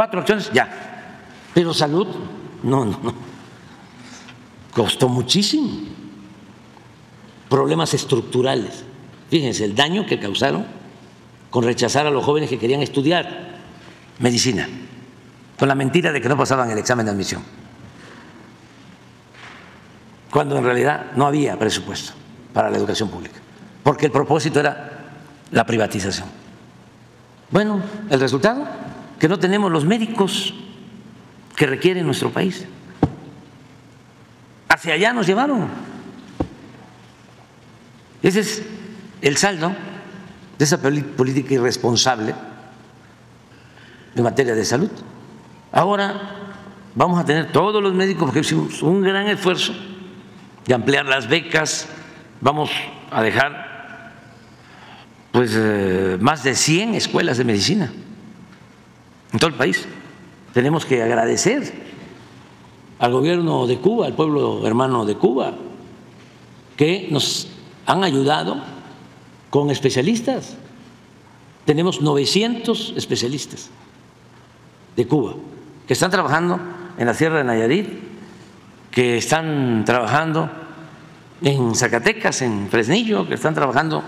4 acciones, ya. Pero salud, no. Costó muchísimo. Problemas estructurales. Fíjense el daño que causaron con rechazar a los jóvenes que querían estudiar medicina, con la mentira de que no pasaban el examen de admisión, cuando en realidad no había presupuesto para la educación pública, porque el propósito era la privatización. Bueno, el resultado, que no tenemos los médicos que requiere nuestro país. Hacia allá nos llevaron. Ese es el saldo de esa política irresponsable en materia de salud. Ahora vamos a tener todos los médicos, porque hicimos un gran esfuerzo de ampliar las becas, vamos a dejar pues más de 100 escuelas de medicina en todo el país. Tenemos que agradecer al gobierno de Cuba, al pueblo hermano de Cuba, que nos han ayudado con especialistas. Tenemos 900 especialistas de Cuba que están trabajando en la Sierra de Nayarit, que están trabajando en Zacatecas, en Fresnillo, que están trabajando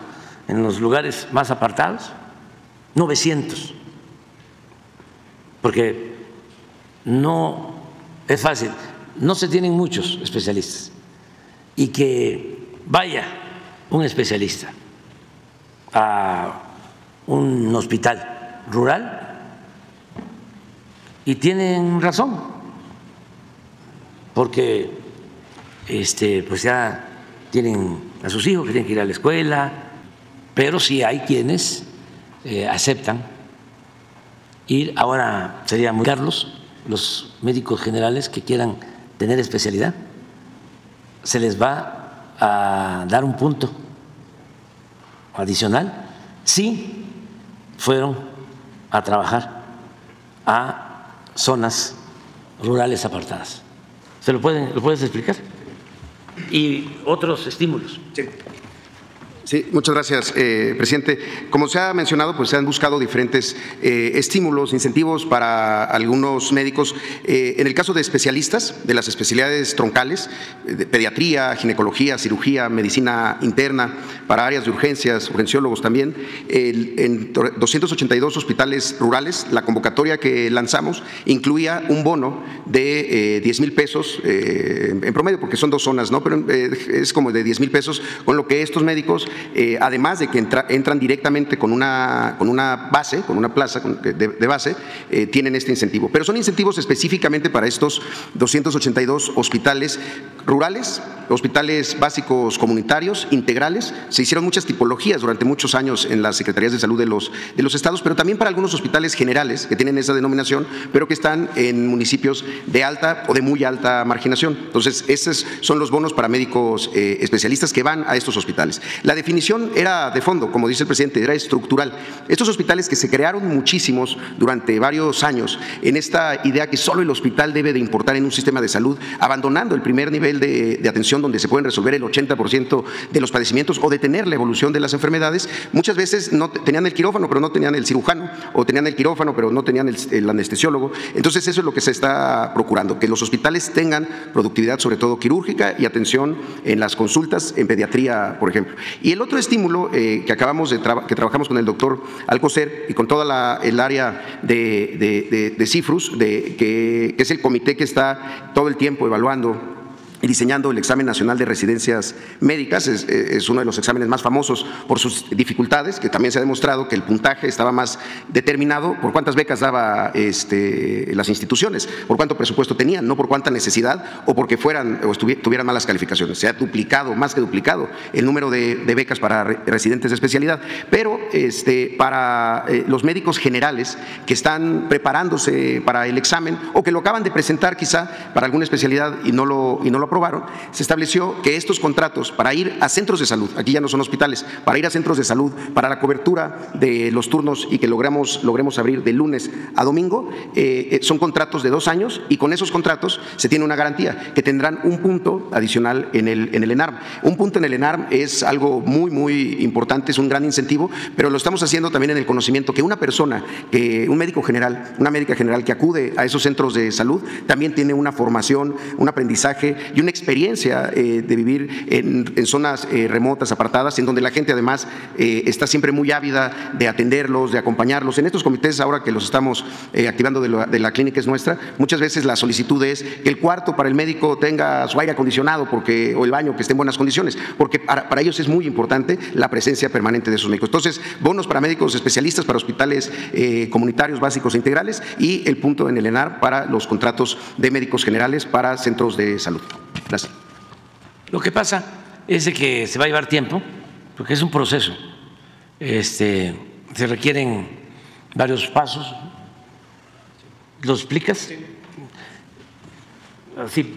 en los lugares más apartados. 900. Porque no es fácil, no se tienen muchos especialistas. Y que vaya un especialista a un hospital rural y tienen razón, porque pues ya tienen a sus hijos que tienen que ir a la escuela, pero sí hay quienes aceptan ir. Ahora sería muy Carlos, los médicos generales que quieran tener especialidad, se les va a dar un punto adicional si fueron a trabajar a zonas rurales apartadas. ¿Lo puedes explicar? Y otros estímulos. Sí. Sí, muchas gracias, presidente. Como se ha mencionado, pues se han buscado diferentes estímulos, incentivos para algunos médicos. En el caso de especialistas, de las especialidades troncales, de pediatría, ginecología, cirugía, medicina interna, para áreas de urgencias, urgenciólogos también, en 282 hospitales rurales, la convocatoria que lanzamos incluía un bono de 10,000 pesos en promedio, porque son 2 zonas, ¿no? Pero es como de 10,000 pesos, con lo que estos médicos, además de que entran directamente con una base, con una plaza de base, tienen este incentivo. Pero son incentivos específicamente para estos 282 hospitales rurales, hospitales básicos comunitarios, integrales. Se hicieron muchas tipologías durante muchos años en las secretarías de salud de los estados, pero también para algunos hospitales generales que tienen esa denominación, pero que están en municipios de alta o de muy alta marginación. Entonces, esos son los bonos para médicos especialistas que van a estos hospitales. La definición era de fondo, como dice el presidente, era estructural. Estos hospitales que se crearon muchísimos durante varios años en esta idea que solo el hospital debe de importar en un sistema de salud, abandonando el primer nivel de atención donde se pueden resolver el 80% de los padecimientos o detener la evolución de las enfermedades. Muchas veces no tenían el quirófano, pero no tenían el cirujano, o tenían el quirófano, pero no tenían el anestesiólogo. Entonces, eso es lo que se está procurando, que los hospitales tengan productividad, sobre todo quirúrgica, y atención en las consultas, en pediatría, por ejemplo. Y el otro estímulo que acabamos que trabajamos con el doctor Alcocer y con toda el área de CIFRUS, que es el comité que está todo el tiempo evaluando y diseñando el examen nacional de residencias médicas. Es uno de los exámenes más famosos por sus dificultades, que también se ha demostrado que el puntaje estaba más determinado por cuántas becas daba las instituciones, por cuánto presupuesto tenían, no por cuánta necesidad o porque fueran o tuvieran malas calificaciones. Se ha duplicado, más que duplicado, el número de becas para residentes de especialidad. Pero para los médicos generales que están preparándose para el examen o que lo acaban de presentar quizá para alguna especialidad y no lo aprobaron, se estableció que estos contratos para ir a centros de salud, aquí ya no son hospitales, para ir a centros de salud, para la cobertura de los turnos y que logremos abrir de lunes a domingo, son contratos de 2 años y con esos contratos se tiene una garantía que tendrán un punto adicional en el ENARM. Un punto en el ENARM es algo muy, muy importante, es un gran incentivo, pero lo estamos haciendo también en el conocimiento que una persona, un médico general, una médica general que acude a esos centros de salud, también tiene una formación, un aprendizaje y una experiencia de vivir en zonas remotas, apartadas, en donde la gente además está siempre muy ávida de atenderlos, de acompañarlos. En estos comités, ahora que los estamos activando de la clínica es nuestra, muchas veces la solicitud es que el cuarto para el médico tenga su aire acondicionado o el baño que esté en buenas condiciones, porque para ellos es muy importante la presencia permanente de esos médicos. Entonces, bonos para médicos especialistas, para hospitales comunitarios básicos e integrales y el punto en el ENAR para los contratos de médicos generales para centros de salud. Gracias. Lo que pasa es de que se va a llevar tiempo, porque es un proceso. Se requieren varios pasos. ¿Lo explicas? Sí. Así.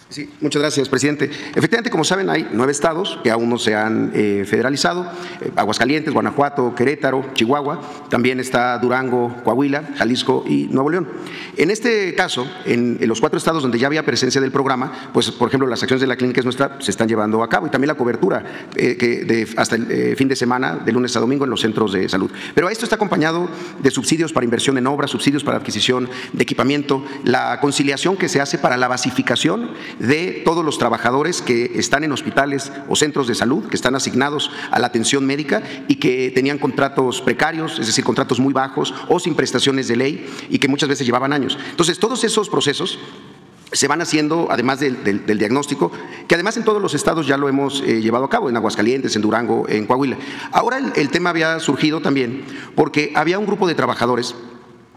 Sí, muchas gracias, presidente. Efectivamente, como saben, hay 9 estados que aún no se han federalizado: Aguascalientes, Guanajuato, Querétaro, Chihuahua, también está Durango, Coahuila, Jalisco y Nuevo León. En este caso, en los 4 estados donde ya había presencia del programa, pues por ejemplo las acciones de la clínica es nuestra se están llevando a cabo y también la cobertura hasta el fin de semana, de lunes a domingo en los centros de salud. Pero esto está acompañado de subsidios para inversión en obras, subsidios para adquisición de equipamiento, la conciliación que se hace para la basificación de todos los trabajadores que están en hospitales o centros de salud, que están asignados a la atención médica y que tenían contratos precarios, es decir, contratos muy bajos o sin prestaciones de ley y que muchas veces llevaban años. Entonces, todos esos procesos se van haciendo, además del diagnóstico, que además en todos los estados ya lo hemos llevado a cabo, en Aguascalientes, en Durango, en Coahuila. Ahora el tema había surgido también porque había un grupo de trabajadores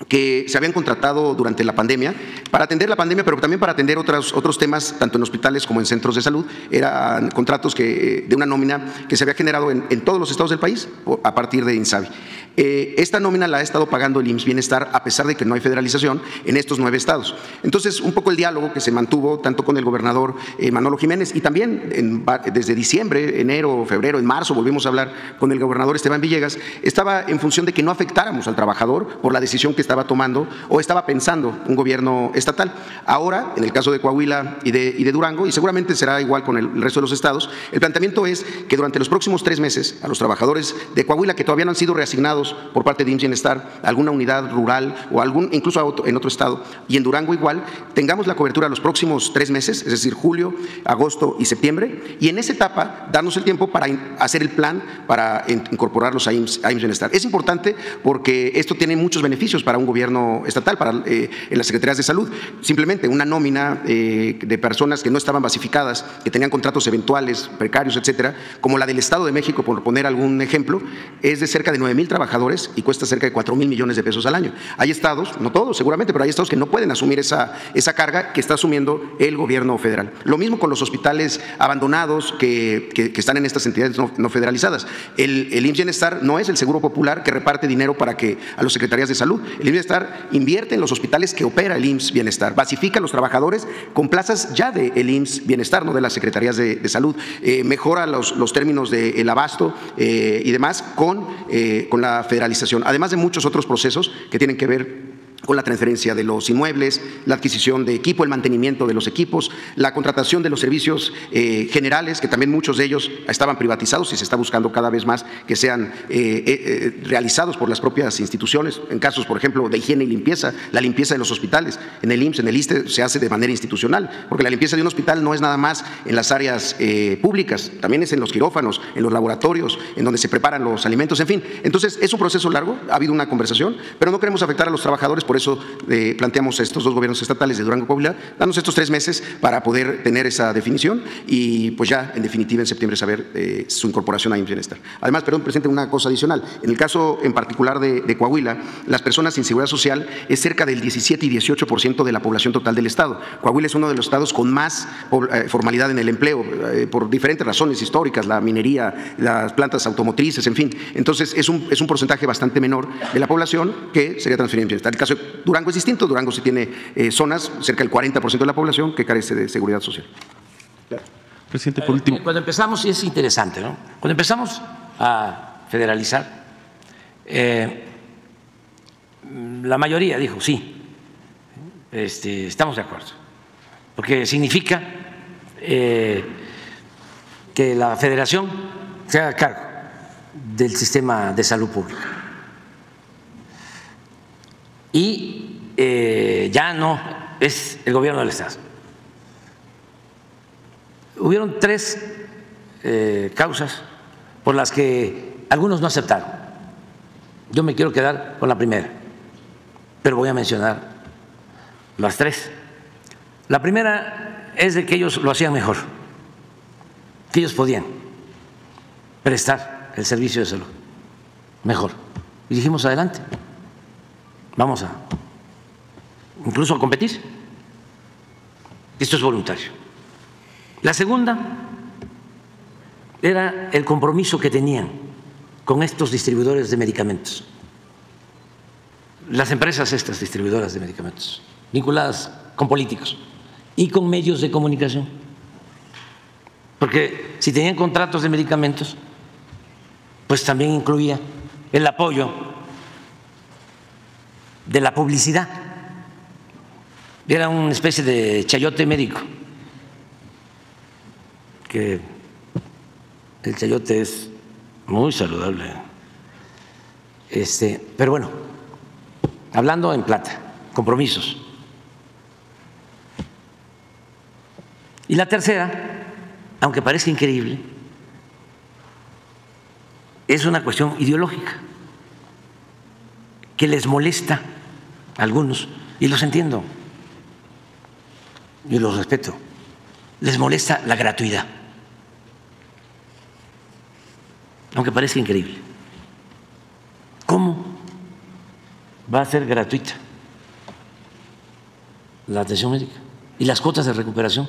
que se habían contratado durante la pandemia para atender la pandemia, pero también para atender otros temas, tanto en hospitales como en centros de salud. Eran contratos de una nómina que se había generado en todos los estados del país a partir de INSABI. Esta nómina la ha estado pagando el IMSS Bienestar a pesar de que no hay federalización en estos 9 estados. Entonces, un poco el diálogo que se mantuvo tanto con el gobernador Manolo Jiménez y también desde diciembre, enero, febrero, en marzo volvimos a hablar con el gobernador Esteban Villegas, estaba en función de que no afectáramos al trabajador por la decisión que estaba tomando o estaba pensando un gobierno estatal. Ahora, en el caso de Coahuila y de Durango, y seguramente será igual con el resto de los estados, el planteamiento es que durante los próximos 3 meses a los trabajadores de Coahuila que todavía no han sido reasignados por parte de IMSS Bienestar a alguna unidad rural o incluso en otro estado, y en Durango igual, tengamos la cobertura los próximos 3 meses, es decir, julio, agosto y septiembre, y en esa etapa darnos el tiempo para hacer el plan para incorporarlos a IMSS Bienestar. Es importante porque esto tiene muchos beneficios para un gobierno estatal, en las secretarías de salud. Simplemente una nómina de personas que no estaban basificadas, que tenían contratos eventuales, precarios, etcétera, como la del Estado de México, por poner algún ejemplo, es de cerca de 9,000 trabajadores y cuesta cerca de 4,000 millones de pesos al año. Hay estados, no todos seguramente, pero hay estados que no pueden asumir esa carga que está asumiendo el gobierno federal. Lo mismo con los hospitales abandonados que están en estas entidades no federalizadas. El IMSS Bienestar no es el Seguro Popular que reparte dinero a las secretarías de salud. El IMSS Bienestar invierte en los hospitales que opera el IMSS Bienestar, basifica a los trabajadores con plazas ya del IMSS Bienestar, no de las secretarías de salud, mejora los términos del abasto y demás con la federalización, además de muchos otros procesos que tienen que ver con la transferencia de los inmuebles, la adquisición de equipo, el mantenimiento de los equipos, la contratación de los servicios generales, que también muchos de ellos estaban privatizados y se está buscando cada vez más que sean realizados por las propias instituciones. En casos, por ejemplo, de higiene y limpieza, la limpieza de los hospitales, en el IMSS, en el ISSSTE se hace de manera institucional, porque la limpieza de un hospital no es nada más en las áreas públicas, también es en los quirófanos, en los laboratorios, en donde se preparan los alimentos, en fin. Entonces, es un proceso largo, ha habido una conversación, pero no queremos afectar a los trabajadores. Por eso planteamos a estos 2 gobiernos estatales de Durango y Coahuila, darnos estos 3 meses para poder tener esa definición y pues ya en definitiva en septiembre saber su incorporación a IMSS Bienestar. Además, perdón, presidente, una cosa adicional. En el caso en particular de Coahuila, las personas sin seguridad social es cerca del 17 y 18% de la población total del estado. Coahuila es uno de los estados con más formalidad en el empleo, por diferentes razones históricas, la minería, las plantas automotrices, en fin. Entonces, es un porcentaje bastante menor de la población que sería transferida a IMSS Bienestar. En el caso de Durango es distinto. Durango sí tiene zonas, cerca del 40% de la población, que carece de seguridad social. Claro. Presidente, por último. Cuando empezamos, y es interesante, ¿no? Cuando empezamos a federalizar, la mayoría dijo sí, estamos de acuerdo, porque significa que la federación se haga cargo del sistema de salud pública y ya no es el gobierno del Estado. Hubieron 3 causas por las que algunos no aceptaron. Yo me quiero quedar con la primera, pero voy a mencionar las 3. La primera es de que ellos lo hacían mejor, que ellos podían prestar el servicio de salud mejor. Y dijimos, adelante, vamos a incluso a competir. Esto es voluntario. La segunda era el compromiso que tenían con estos distribuidores de medicamentos, las empresas estas distribuidoras de medicamentos, vinculadas con políticos y con medios de comunicación. Porque si tenían contratos de medicamentos, pues también incluía el apoyo de la publicidad. Era una especie de chayote médico, que el chayote es muy saludable. Pero bueno, hablando en plata, compromisos. Y la tercera, aunque parezca increíble, es una cuestión ideológica que les molesta a algunos, y los entiendo y los respeto. Les molesta la gratuidad, aunque parezca increíble. ¿Cómo va a ser gratuita la atención médica y las cuotas de recuperación?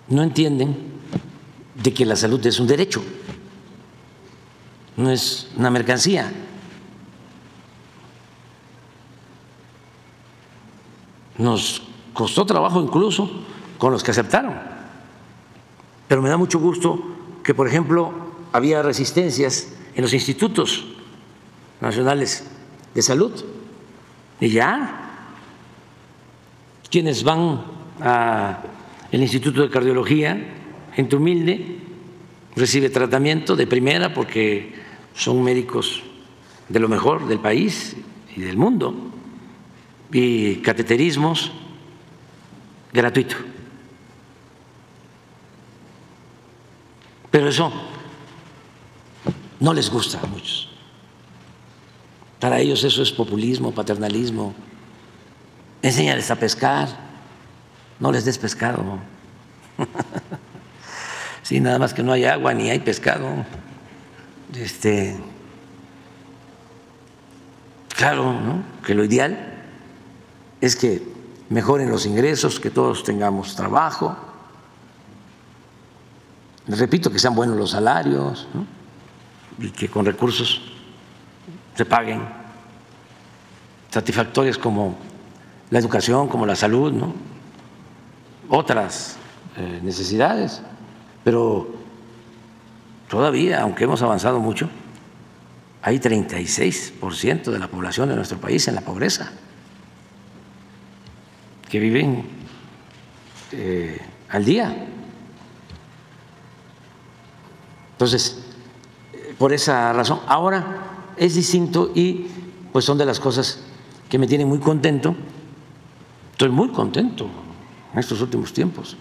No entienden de que la salud es un derecho, no es una mercancía. Nos costó trabajo incluso con los que aceptaron, pero me da mucho gusto que, por ejemplo, había resistencias en los institutos nacionales de salud, y ya quienes van al Instituto de Cardiología, gente humilde, recibe tratamiento de primera porque son médicos de lo mejor del país y del mundo, y cateterismos gratuito. Pero eso no les gusta a muchos. Para ellos eso es populismo, paternalismo. Enséñales a pescar, no les des pescado. Sí, nada más que no hay agua ni hay pescado. Claro, ¿no? Que lo ideal es que mejoren los ingresos, que todos tengamos trabajo. Les repito, que sean buenos los salarios, ¿no? Y que con recursos se paguen satisfactorias como la educación, como la salud, ¿no? Otras necesidades, pero todavía, aunque hemos avanzado mucho, hay 36% de la población de nuestro país en la pobreza, que viven al día. Entonces, por esa razón, ahora es distinto y pues son de las cosas que me tienen muy contento. Estoy muy contento en estos últimos tiempos.